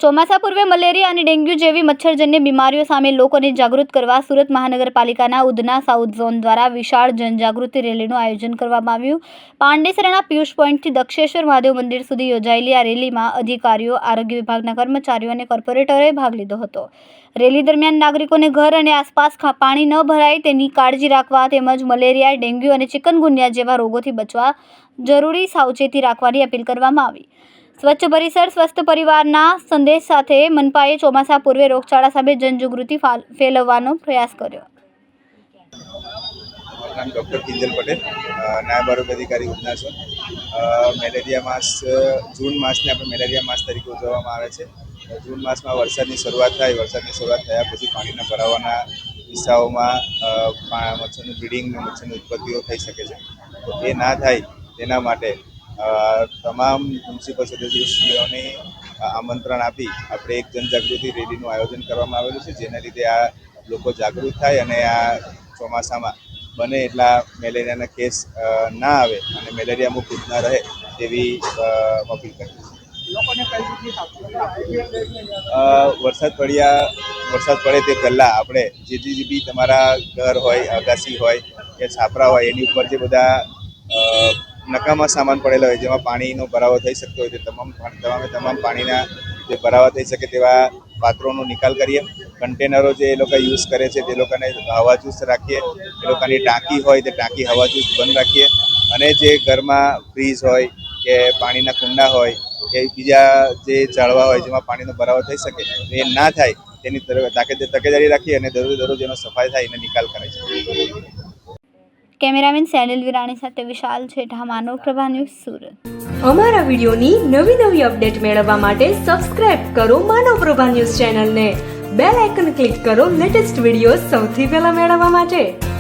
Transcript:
ચોમાસા પૂર્વે મલેરિયા અને ડેન્ગ્યુ જેવી મચ્છરજન્ય બીમારીઓ સામે લોકોને જાગૃત કરવા સુરત મહાનગરપાલિકાના ઉધના સાઉથ ઝોન દ્વારા વિશાળ જનજાગૃતિ રેલીનું આયોજન કરવામાં આવ્યું. પાંડેસરાના પિયુષ પોઈન્ટથી દક્ષેશ્વર મહાદેવ મંદિર સુધી યોજાયેલી આ રેલીમાં અધિકારીઓ, આરોગ્ય વિભાગના કર્મચારીઓ અને કોર્પોરેટરોએ ભાગ લીધો હતો. રેલી દરમિયાન નાગરિકોને ઘર અને આસપાસ પાણી ન ભરાય તેની કાળજી રાખવા તેમજ મલેરિયા, ડેન્ગ્યુ અને ચિકનગુનિયા જેવા રોગોથી બચવા જરૂરી સાવચેતી રાખવાની અપીલ કરવામાં આવી. સ્વચ્છ પરિસર સ્વસ્થ પરિવારના સંદેશ સાથે મનપાએ ચોમાસા પૂર્વે રોગચાળા સામે જનજાગૃતિ ફેલાવવાનો પ્રયાસ કર્યો. નામ ડૉક્ટર કિંજલ પટેલ, નાયબ આરોગ્ય અધિકારી ઉધના ઝોન. મેલેરિયા માસ જૂન માસને આપણે મેલેરિયા માસ તરીકે ઉજવવામાં આવે છે. જૂન માસમાં વરસાદની શરૂઆત થાય. વરસાદની શરૂઆત થયા પછી પાણીના ભરાવાના કિસ્સાઓમાં મચ્છરનું બ્રીડિંગ અને મચ્છરની ઉત્પત્તિઓ થઈ શકે છે. તો એ ના થાય તેના માટે તમામ મ્યુનિસિપલ સદસ્યોને આમંત્રણ આપી આપણે એક જનજાગૃતિ રેલીનું આયોજન કરવામાં આવેલું છે, જેના લીધે આ લોકો જાગૃત થાય અને આ ચોમાસામાં બને એટલા મેલેરિયાના કેસ ના આવે અને મેલેરિયા મુક્ત ના રહે તેવી અપીલ કરી છે. વરસાદ પડે તે પહેલાં આપણે જે બી તમારા ઘર હોય, અગાસી હોય કે છાપરા હોય એની ઉપર જે બધા નકામા સામાન પડેલા હોય, જેમાં પાણીનો ભરાવો થઈ શકતો હોય, તે તમામ પાણીના જે ભરાવા થઈ શકે તેવા પાત્રોનો નિકાલ કરીએ. કન્ટેનરો જે એ લોકો યુઝ કરે છે તે લોકોને હવાચુસ્ત રાખીએ. એ લોકોની ટાંકી હોય તે ટાંકી હવાચુસ્ત બંધ રાખીએ. અને જે ઘરમાં ફ્રીજ હોય કે પાણીના કુંડા હોય કે બીજા જે ઝાડવા હોય જેમાં પાણીનો ભરાવો થઈ શકે એ ના થાય તેની તકેદારી રાખીએ અને દરરોજ એનો સફાઈ થાય એને નિકાલ કરે છે. કેમેરામેન સેનિલ વિરાણી સાથે વિશાલ છેઠા, માનવ પ્રભા ન્યૂઝ, સુરત. અમારા વિડીયોની નવી અપડેટ મેળવવા માટે સબસ્ક્રાઇબ કરો માનવ પ્રભા ન્યૂઝ ચેનલને. બેલ આઇકન ક્લિક કરો લેટેસ્ટ વિડીયો સૌથી પહેલા મેળવવા માટે.